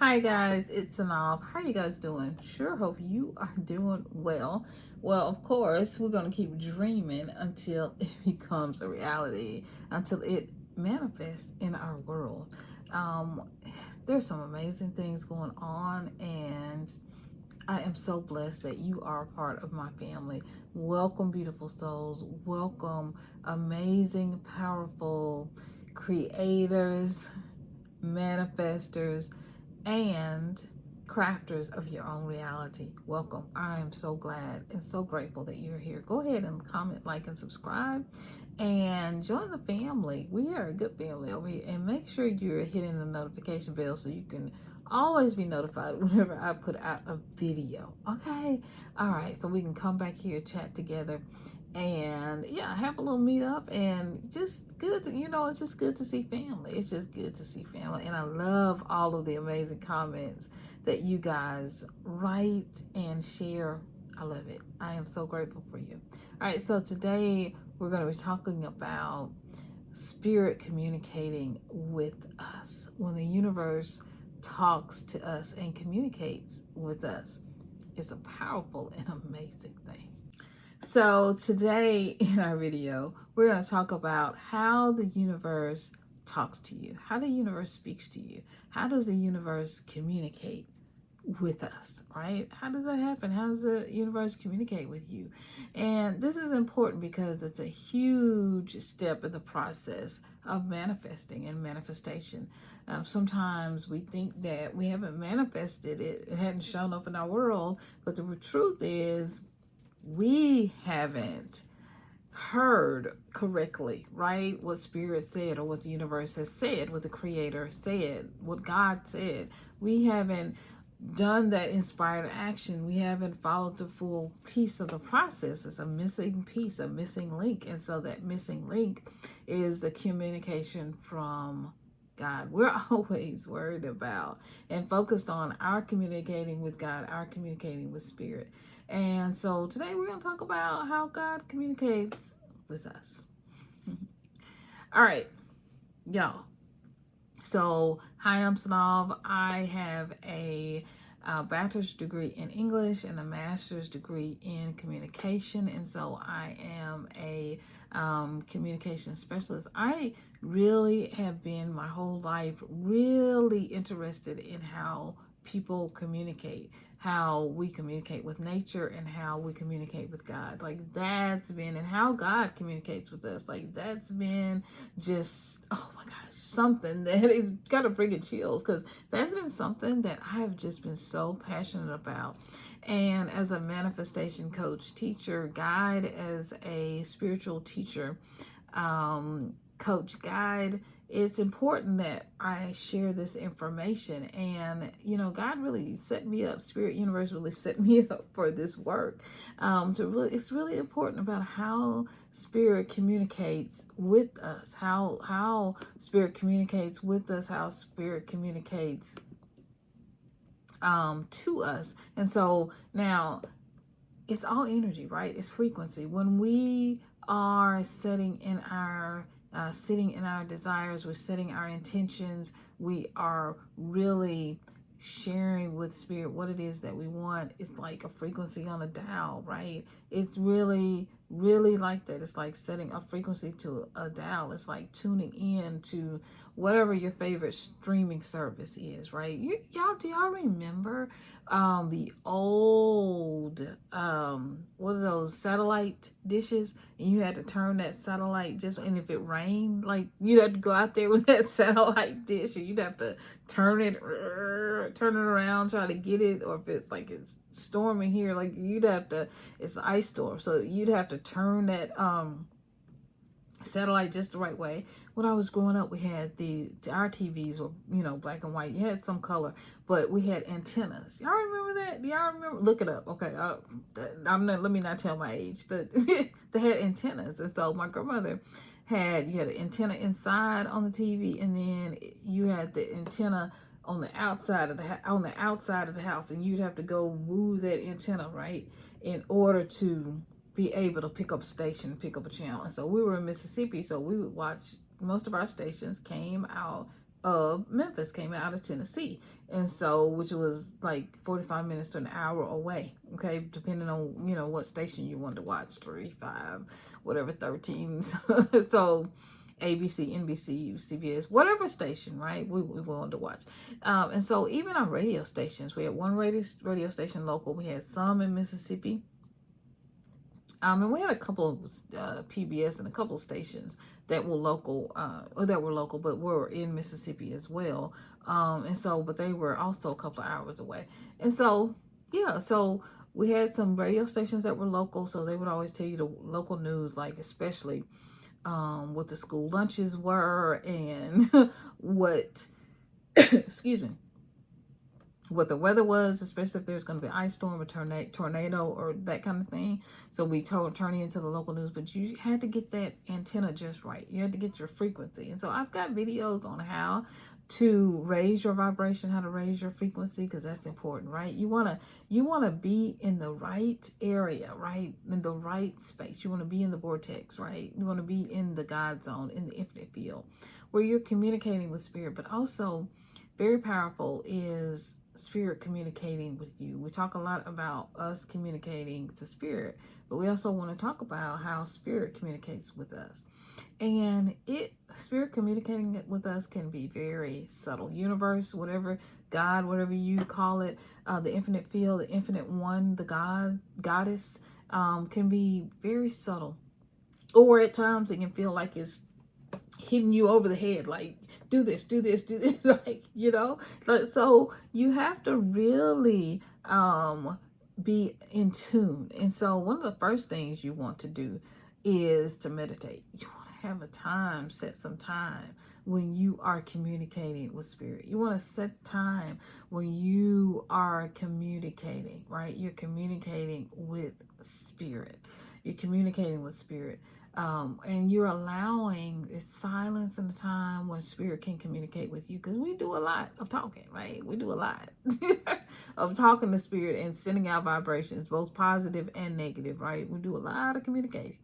Hi guys, it's Synolve. How are you guys doing? Sure hope you are doing well. Well, of course, we're going to keep dreaming until it becomes a reality, until it manifests in our world. Um, there's some amazing things going on, and I am so blessed that you are a part of my family. Welcome, beautiful souls. Welcome, amazing, powerful creators, manifestors, and crafters of your own reality. Welcome. I am so glad and so grateful that you're here. Go ahead and comment, like, and subscribe and join the family. We are a good family over here. And make sure you're hitting the notification bell so you can always be notified whenever I put out a video. Okay? All right. So we can come back here, chat together, and yeah, have a little meetup, and just good to, it's just good to see family. It's just good to see family. And I love all of the amazing comments that you guys write and share. I love it. I am so grateful for you. All right, so today we're going to be talking about spirit communicating with us. When the universe talks to us and communicates with us, it's a powerful and amazing thing. So today in our video, we're going to talk about how the universe talks to you, how the universe speaks to you, how does the universe communicate with us, right? How does that happen? How does the universe communicate with you? And this is important because it's a huge step in the process of manifesting and manifestation. Sometimes we think that we haven't manifested it, it hadn't shown up in our world, but the truth is we haven't heard correctly, right? What spirit said, or what the universe has said, what the creator said, what God said. We haven't done that inspired action. We haven't followed the full piece of the process. It's a missing piece, a missing link. And so that missing link is the communication from God. We're always worried about and focused on our communicating with God, our communicating with spirit. And so today we're going to talk about how God communicates with us. All right, y'all. So, hi, I'm Synolve. I have a bachelor's degree in English and a master's degree in communication. And so I am a communication specialist. I really have been my whole life really interested in how people communicate, how we communicate with nature, and how we communicate with God. Like that's been, and how God communicates with us. Like that's been just, oh my gosh, something that is gotta bring it chills, because that's been something that I have just been so passionate about. And as a manifestation coach, teacher, guide, as a spiritual teacher, coach, guide, it's important that I share this information. And God really set me up, spirit universe really set me up for this work. It's really important about how spirit communicates with us, how spirit communicates with us, how spirit communicates to us. And so now it's all energy, right? It's frequency. When we are sitting in our desires, we're setting our intentions, we are really sharing with spirit what it is that we want. It's like a frequency on a dial, right? It's really like that. It's like setting a frequency to a dial. It's like tuning in to whatever your favorite streaming service is, right? Do y'all remember the old what are those satellite dishes, and you had to turn that satellite, just, and if it rained, like you'd have to go out there with that satellite dish, and you'd have to turn it around, try to get it, or if it's like it's storming here, like you'd have to, it's an ice storm, so you'd have to turn that satellite just the right way. When I was growing up, we had our TVs were black and white. You had some color, but we had antennas. Y'all remember that? Do y'all remember? Look it up. Okay, let me not tell my age, but they had antennas. And so my grandmother you had an antenna inside on the TV, and then you had the antenna on the outside of the house, and you'd have to go move that antenna, right, in order to be able to pick up a station, pick up a channel. And so we were in Mississippi, so we would watch, most of our stations came out of Memphis, came out of Tennessee. And so, which was like 45 minutes to an hour away, okay, depending on, you know, what station you wanted to watch, 3, 5, whatever, 13. So ABC, NBC, CBS, whatever station, right, we wanted to watch. And so even our radio stations, we had one radio station local, we had some in Mississippi. And we had a couple of PBS and a couple of stations that were local, but were in Mississippi as well. And so, but they were also a couple of hours away. And so, yeah, so we had some radio stations that were local, so they would always tell you the local news, like especially what the school lunches were and what, excuse me, what the weather was, especially if there's going to be an ice storm or tornado or that kind of thing. So we turn into the local news, but you had to get that antenna just right. You had to get your frequency. And so I've got videos on how to raise your vibration, how to raise your frequency, because that's important, right? You want to be in the right area, right? In the right space. You want to be in the vortex, right? You want to be in the God zone, in the infinite field, where you're communicating with spirit. But also very powerful is spirit communicating with you. We talk a lot about us communicating to spirit, but we also want to talk about how spirit communicates with us. And spirit communicating with us can be very subtle. Universe, whatever, God, whatever you call it, the infinite field, the infinite one, the goddess, can be very subtle. Or at times it can feel like it's hitting you over the head, like do this, like, you know. So you have to really be in tune. And so one of the first things you want to do is to meditate. You want to have a time, set some time when you are communicating with spirit. You want to set time when you are communicating, right? You're communicating with spirit. You're communicating with spirit. And you're allowing silence in the time when spirit can communicate with you, because we do a lot of talking, right? We do a lot of talking to spirit and sending out vibrations, both positive and negative, right? We do a lot of communicating.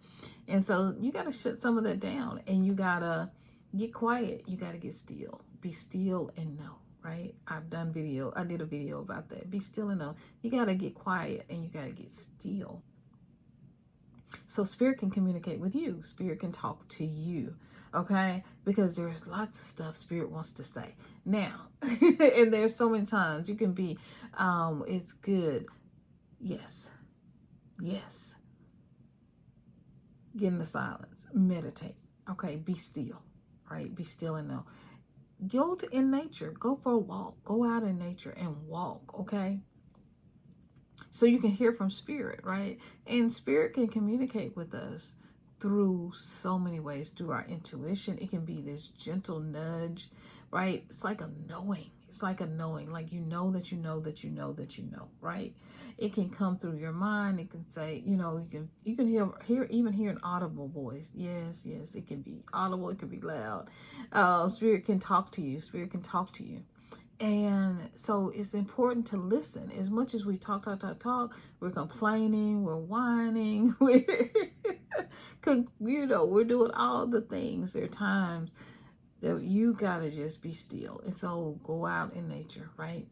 And so you got to shut some of that down, and you got to get quiet. You got to get still. Be still and know, right? I did a video about that. Be still and know. You got to get quiet and you got to get still. So spirit can communicate with you. Spirit can talk to you, okay? Because there's lots of stuff spirit wants to say. Now, and there's so many times you can be, it's good. Yes. Yes. Get in the silence. Meditate. Okay? Be still, right? Be still and know. Go in nature. Go for a walk. Go out in nature and walk, okay? So you can hear from spirit, right? And spirit can communicate with us through so many ways, through our intuition. It can be this gentle nudge, right? It's like a knowing. It's like a knowing, like you know that you know that you know that you know, right? It can come through your mind. It can say, you know, you can hear an audible voice. Yes, it can be audible. It can be loud. Spirit can talk to you. Spirit can talk to you. And so it's important to listen. As much as we talk, we're complaining, we're whining, we're doing all the things. There are times that you gotta just be still. And so go out in nature, right?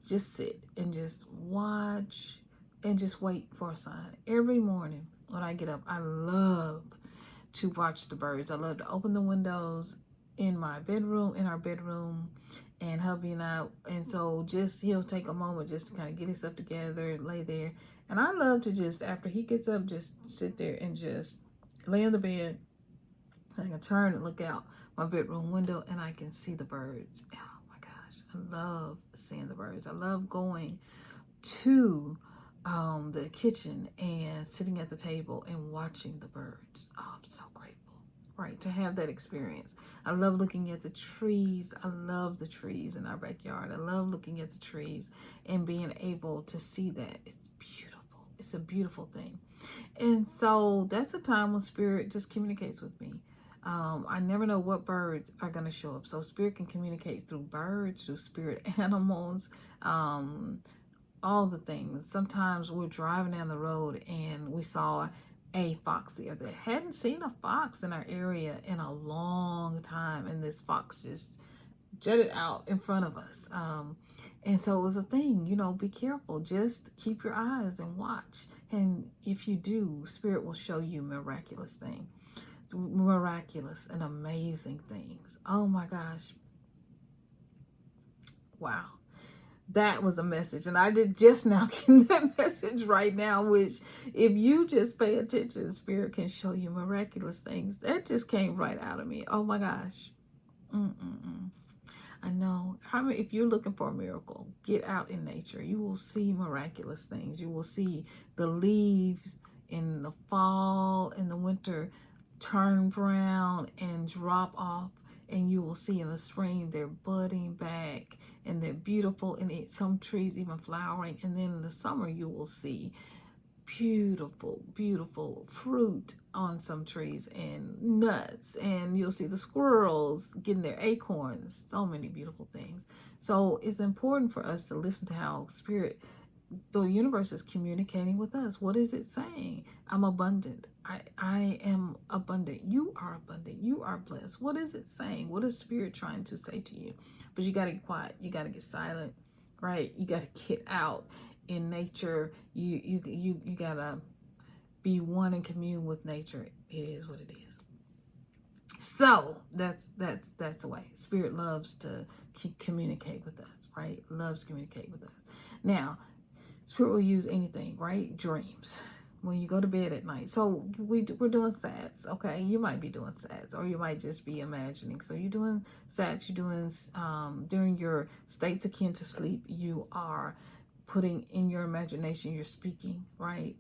Just sit and just watch and just wait for a sign. Every morning when I get up, I love to watch the birds. I love to open the windows in our bedroom, and hubby and I, and so he'll take a moment just to kind of get himself together and lay there. And I love to just, after he gets up, just sit there and just lay in the bed. I can turn and look out my bedroom window and I can see the birds. Oh my gosh, I love seeing the birds. I love going to the kitchen and sitting at the table and watching the birds. Oh, I'm so grateful. Right, to have that experience. I love looking at the trees. I love the trees in our backyard. I love looking at the trees and being able to see that. It's beautiful. It's a beautiful thing. And so that's a time when spirit just communicates with me. I never know what birds are going to show up. So spirit can communicate through birds, through spirit animals, all the things. Sometimes we're driving down the road and we saw a fox the other day. Hadn't seen a fox in our area in a long time, and this fox jutted out in front of us. And so it was a thing, be careful. Just keep your eyes and watch. And if you do, Spirit will show you miraculous and amazing things. Oh my gosh. Wow. That was a message. And I did just now get that message right now, which if you just pay attention, Spirit can show you miraculous things. That just came right out of me. Oh my gosh. I know. If you're looking for a miracle, get out in nature. You will see miraculous things. You will see the leaves in the fall and the winter turn brown and drop off. And you will see in the spring they're budding back and they're beautiful, and some trees even flowering. And then in the summer you will see beautiful fruit on some trees and nuts, and you'll see the squirrels getting their acorns. So many beautiful things. So it's important for us to listen to how Spirit, the universe, is communicating with us. What is it saying? I'm abundant. I am abundant. You are abundant. You are blessed. What is it saying? What is Spirit trying to say to you? But you got to get quiet. You got to get silent, right? You got to get out in nature. You got to be one and commune with nature. It is what it is. So that's the way Spirit loves to communicate with us, right? Loves to communicate with us. Now, Spirit will use anything, right? Dreams. When you go to bed at night. So we're doing SATs, okay? You might be doing SATs, or you might just be imagining. So you're doing SATs, you're doing, during your states akin to sleep, you are putting in your imagination, you're speaking, right,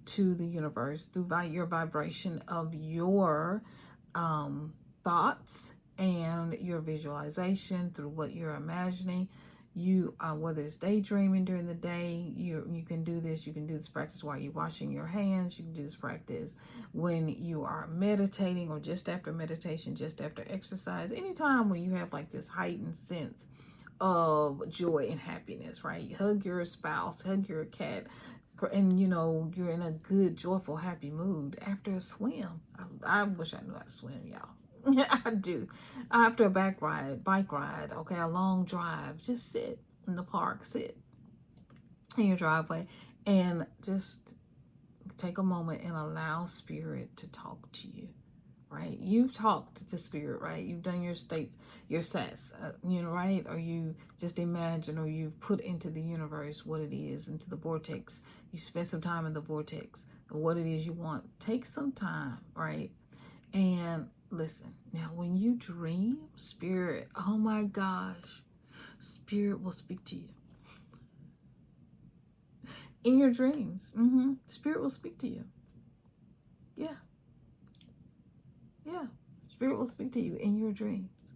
to the universe through your vibration of your thoughts and your visualization through what you're imagining. You whether it's daydreaming during the day, you can do this. You can do this practice while you're washing your hands. You can do this practice when you are meditating, or just after meditation, just after exercise. Anytime when you have like this heightened sense of joy and happiness, right? Hug your spouse, hug your cat, and you're in a good, joyful, happy mood after a swim. I wish I knew how to swim, y'all. I do. After a bike ride, okay, a long drive, just sit in the park, sit in your driveway, and just take a moment and allow Spirit to talk to you, right? You've talked to Spirit, right? You've done your states, your sets, right? Or you just imagine, or you've put into the universe what it is, into the vortex. You spend some time in the vortex of what it is you want. Take some time, right? And listen, now when you dream, Spirit, oh my gosh, Spirit will speak to you. In your dreams, Spirit will speak to you. Yeah. Spirit will speak to you in your dreams.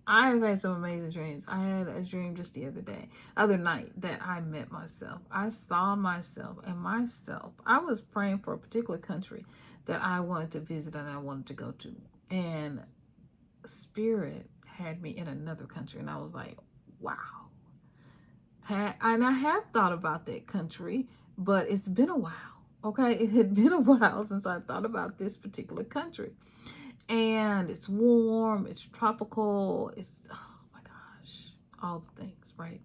I've had some amazing dreams. I had a dream just the other night, that I met myself. I saw myself, and I was praying for a particular country that I wanted to visit and I wanted to go to. And Spirit had me in another country, and I was like, wow. And I have thought about that country, but it's been a while. Okay, it had been a while since I thought about this particular country. And it's warm, it's tropical, it's, oh my gosh, all the things, right?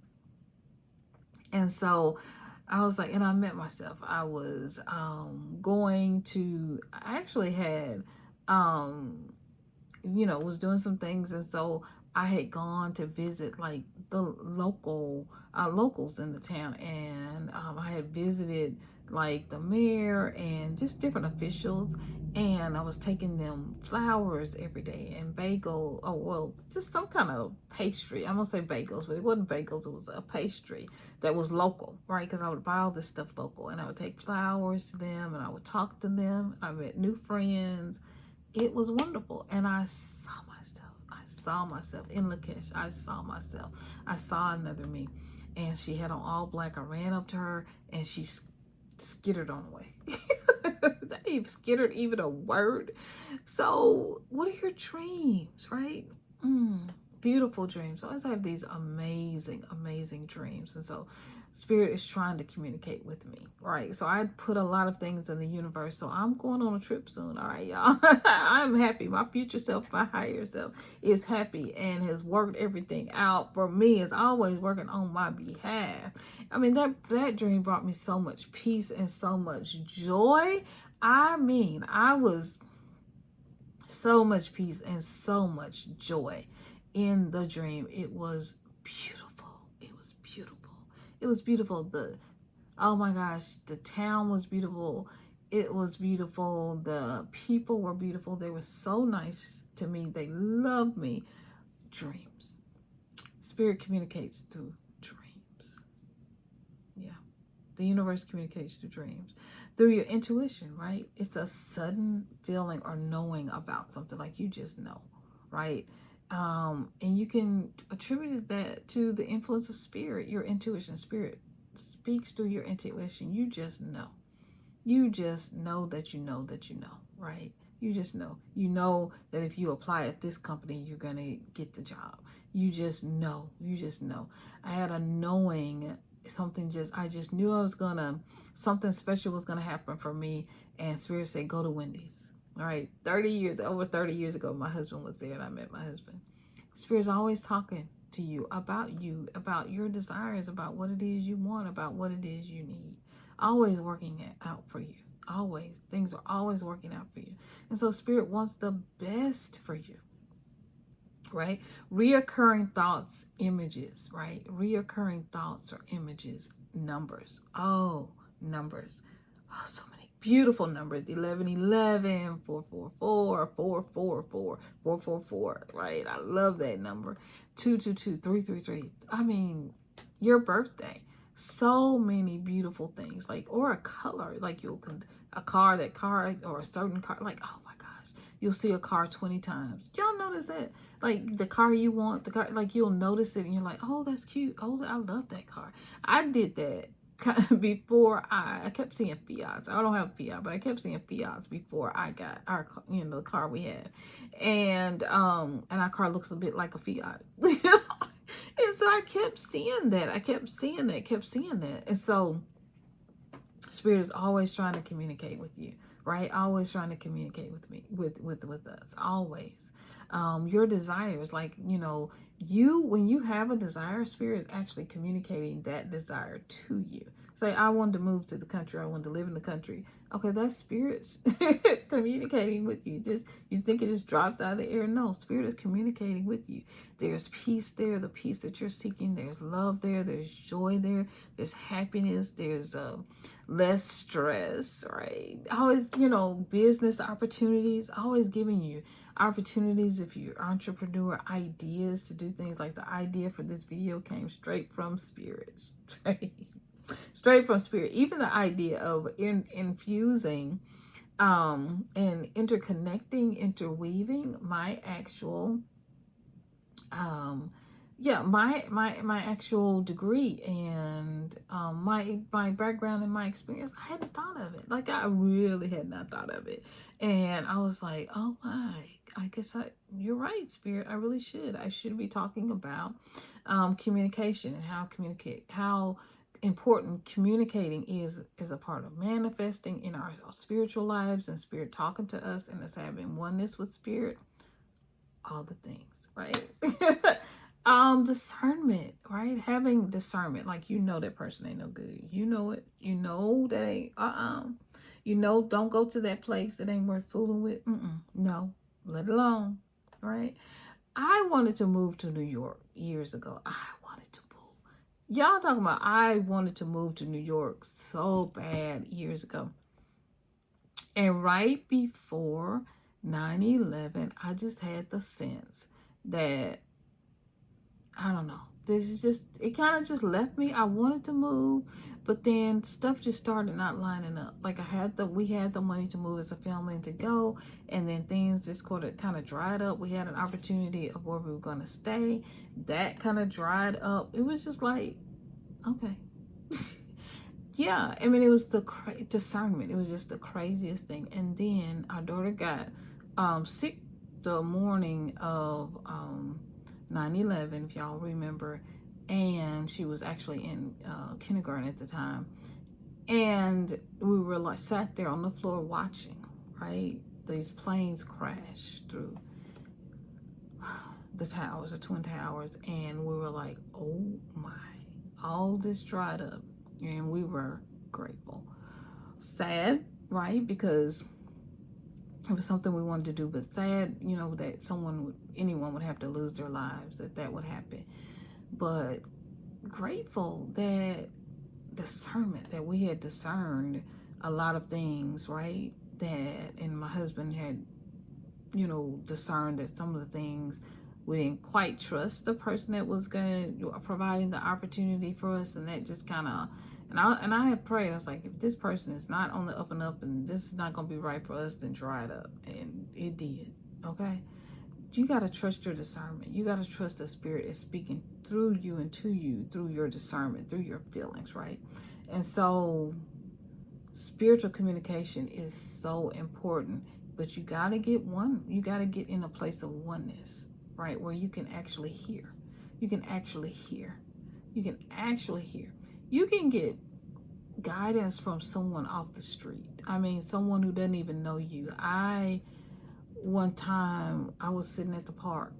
And so I was like, and I met myself. I was I actually had, was doing some things. And so I had gone to visit like the locals in the town. And I had visited like the mayor and just different officials. And I was taking them flowers every day and just some kind of pastry. I'm gonna say bagels, but it wasn't bagels. It was a pastry that was local, right? Because I would buy all this stuff local, and I would take flowers to them, and I would talk to them. I met new friends. It was wonderful, and I saw myself in Lakesh. I saw another me, and she had on all black. I ran up to her, and she skittered on the way. That even skittered even a word. So what are your dreams, right? beautiful dreams. I always have these amazing, amazing dreams. And so Spirit is trying to communicate with me, right? So I put a lot of things in the universe. So I'm going on a trip soon, all right, y'all. I'm happy. My future self, my higher self is happy and has worked everything out for me. Is always working on my behalf. I mean, that dream brought me so much peace and so much joy. I mean, I was so much peace and so much joy in the dream. It was beautiful. It was beautiful. It was beautiful. Oh my gosh, the town was beautiful. It was beautiful. The people were beautiful. They were so nice to me. They loved me. Dreams. Spirit communicates through dreams. Yeah. The universe communicates through dreams. Through your intuition, right? It's a sudden feeling or knowing about something, like you just know, right? And you can attribute that to the influence of spirit, your intuition. Spirit speaks through your intuition. You just know. You just know that you know that you know, right? You just know. You know that if you apply at this company, you're going to get the job. You just know. You just know. I had a knowing. I just knew something special was gonna happen for me. And Spirit said, go to Wendy's. All right, over 30 years ago, my husband was there and I met my husband. Spirit's always talking to you, about your desires, about what it is you want, about what it is you need. Always working it out for you. Always. Things are always working out for you. And so Spirit wants the best for you. Right? Reoccurring thoughts, images, right? Reoccurring thoughts or images, numbers. Oh, numbers. Oh, so many beautiful numbers. 1111, 444, 444, 444, right? I love that number. 222, 333. I mean, your birthday. So many beautiful things, like, or a color, like a car, or a certain car, like, oh my gosh. You'll see a car 20 times. Y'all notice that? Like the car you want, like you'll notice it and you're like, oh, that's cute. Oh, I love that car. I did that before I kept seeing Fiats. I don't have Fiat, but I kept seeing Fiats before I got the car we had. And our car looks a bit like a Fiat. And so I kept seeing that. And so Spirit is always trying to communicate with you, right? Always trying to communicate with me, with us, always. Your desires, like, when you have a desire, Spirit is actually communicating that desire to you. Say, I wanted to move to the country. I wanted to live in the country. Okay, that's Spirit's it's communicating with you. You think it just drops out of the air. No, Spirit is communicating with you. There's peace there, the peace that you're seeking. There's love there. There's joy there. There's happiness. There's less stress, right? Always, business opportunities. Always giving you opportunities if you're an entrepreneur, ideas to do things. Like the idea for this video came straight from Spirit. Straight from Spirit. Even the idea of infusing and interconnecting, interweaving my actual my actual degree and my background and my experience. I hadn't thought of it. Like, I really had not thought of it. And I was like, oh my, I guess you're right, Spirit. I really should. I should be talking about communication and how important communicating is a part of manifesting in our spiritual lives, and Spirit talking to us and us having oneness with Spirit. All the things, right? Discernment, right? Having discernment, like, that person ain't no good. You know it. You know that ain't don't go to that place that ain't worth fooling with. No, let it alone, right? I wanted to move to New York years ago. I wanted to move. Y'all talking about I wanted to move to New York so bad years ago. And right before 9/11, I just had the sense that, I don't know, it kind of just left me. I wanted to move, but then stuff just started not lining up. Like, we had the money to move as a family to go, and then things just kind of dried up. We had an opportunity of where we were going to stay. That kind of dried up. It was just like, okay. Yeah, I mean, it was the discernment. It was just the craziest thing. And then our daughter got sick the morning of 9/11, if y'all remember, and she was actually in kindergarten at the time. And we were like sat there on the floor watching, right? These planes crash through the towers, the Twin Towers, and we were like, oh my, all this dried up, and we were grateful. Sad, right? Because it was something we wanted to do, but sad, you know, that anyone would have to lose their lives, that would happen. But grateful that discernment, that we had discerned a lot of things, right? And my husband had, you know, discerned that some of the things we didn't quite trust the person that was providing the opportunity for us, and that just kind of, and I had prayed. I was like, if this person is not on the up and up, and this is not going to be right for us, then dry it up. And it did. Okay, you got to trust your discernment. You got to trust the Spirit is speaking through you and to you through your discernment, through your feelings, right? And so spiritual communication is so important, but you got to get in a place of oneness, right? Where you can actually hear. You can actually hear. You can get guidance from someone off the street. I mean, someone who doesn't even know you. One time I was sitting at the park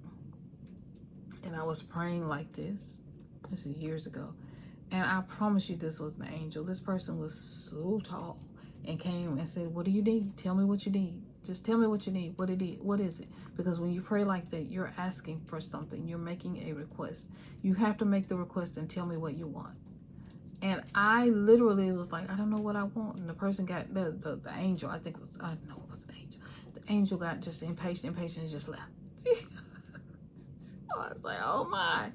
and I was praying like this. This is years ago. And I promise you this was an angel. This person was so tall and came and said, what do you need? Tell me what you need. Just tell me what you need. What is it? Because when you pray like that, you're asking for something. You're making a request. You have to make the request and tell me what you want. And I literally was like, I don't know what I want. And the person got, the angel, I know it was an angel. The angel got just impatient and just left. I was like, oh my.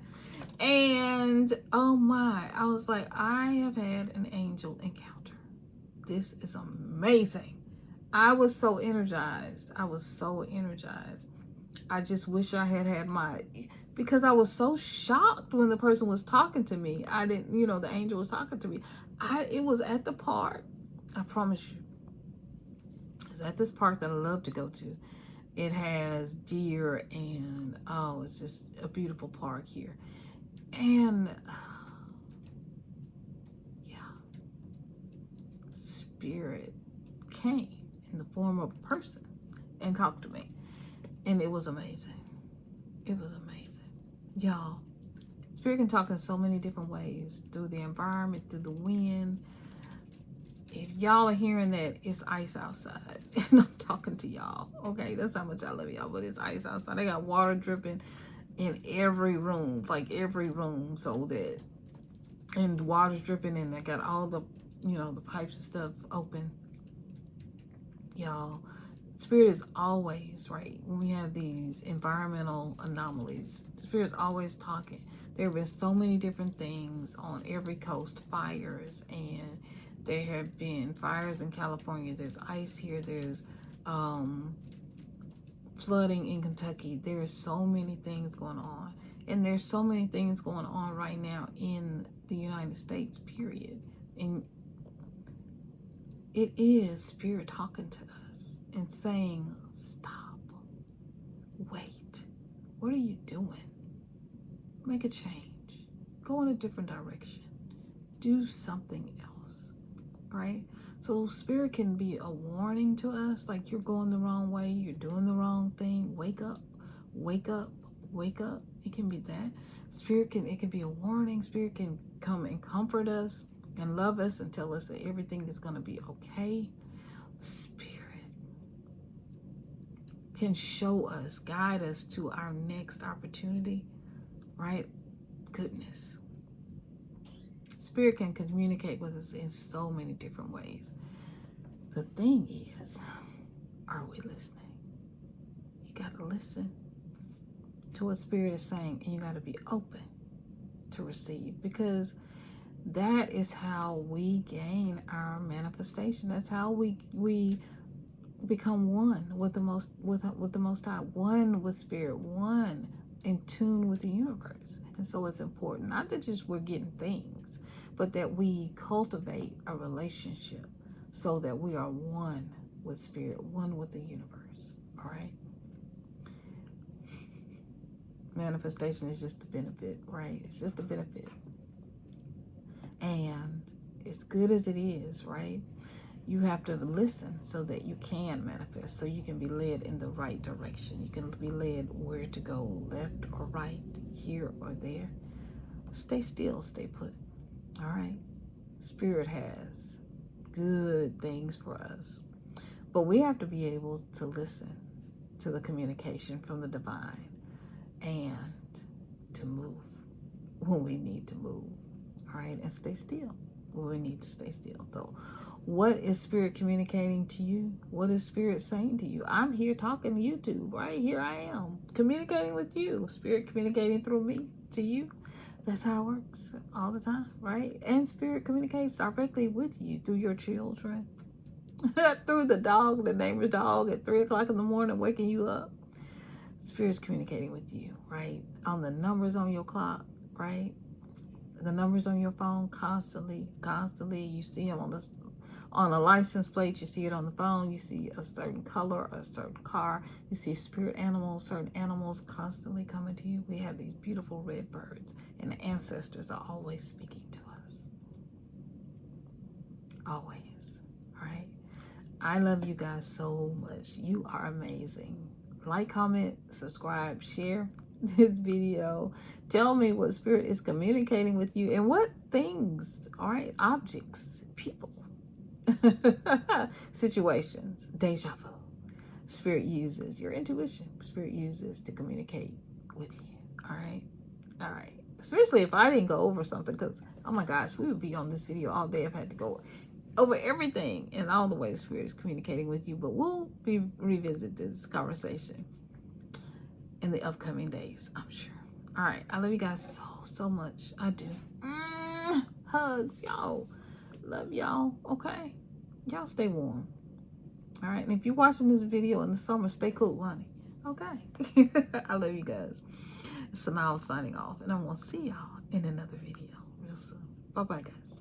And oh my, I was like, I have had an angel encounter. This is amazing. I was so energized. I just wish I had because I was so shocked when the person was talking to me. I didn't, the angel was talking to me. It was at the park. I promise you. It's at this park that I love to go to. It has deer and, it's just a beautiful park here. And, yeah, Spirit came in the form of a person and talked to me. And it was amazing. Y'all, Spirit can talk in so many different ways, through the environment, through the wind. If y'all are hearing that, it's ice outside. And I'm talking to y'all. Okay, that's how much I love y'all, but it's ice outside. I got water dripping in every room, and water's dripping, and I got all the, the pipes and stuff open. Y'all, Spirit is always, right, when we have these environmental anomalies, Spirit is always talking. There have been so many different things on every coast, fires, and there have been fires in California. There's ice here. There's flooding in Kentucky. There's so many things going on. And there's so many things going on right now in the United States, period. And it is Spirit talking to us and saying, stop, wait, what are you doing? Make a change, go in a different direction, do something else, right? So Spirit can be a warning to us, like you're going the wrong way, you're doing the wrong thing, wake up, wake up, wake up. It can be that. It can be a warning. Spirit can come and comfort us and love us and tell us that everything is going to be okay. Spirit can show us, guide us to our next opportunity, right? Goodness. Spirit can communicate with us in so many different ways. The thing is, are we listening? You got to listen to what Spirit is saying, and you got to be open to receive, because that is how we gain our manifestation. That's how we become one with the Most High, one with Spirit, one in tune with the universe. And so it's important, not that just we're getting things, but that we cultivate a relationship so that we are one with Spirit, one with the universe. All right. Manifestation is just a benefit, right? It's just a benefit. And as good as it is, right? You have to listen so that you can manifest, so you can be led in the right direction. You can be led where to go, left or right, here or there. Stay still, stay put. All right? Spirit has good things for us. But we have to be able to listen to the communication from the divine and to move when we need to move. All right? And stay still when we need to stay still. So what is Spirit communicating to you? What is Spirit saying to you? I'm here talking to YouTube, right? Here I am communicating with you. Spirit communicating through me to you. That's how it works all the time, right? And Spirit communicates directly with you through your children, through the dog, the neighbor's dog at 3 o'clock in the morning, waking you up. Spirit's communicating with you, right? On the numbers on your clock, right? The numbers on your phone constantly. You see them on a license plate, you see it on the phone, you see a certain color, a certain car, you see spirit animals, certain animals constantly coming to you. We have these beautiful red birds, and the ancestors are always speaking to us. Always. All right? I love you guys so much. You are amazing. Like, comment, subscribe, share this video. Tell me what Spirit is communicating with you and what things, all right, objects, people, situations, deja vu, Spirit uses, your intuition, Spirit uses to communicate with you. All right? All right. Especially if I didn't go over something, because, oh my gosh, we would be on this video all day if I had to go over everything and all the ways Spirit is communicating with you. But we'll revisit this conversation in the upcoming days, I'm sure. All right. I love you guys so much. I do. Hugs, y'all. Love y'all. Okay. Y'all stay warm. All right. And if you're watching this video in the summer, stay cool, honey. Okay. I love you guys. It's Synolve signing off. And I'm going to see y'all in another video real soon. Bye-bye, guys.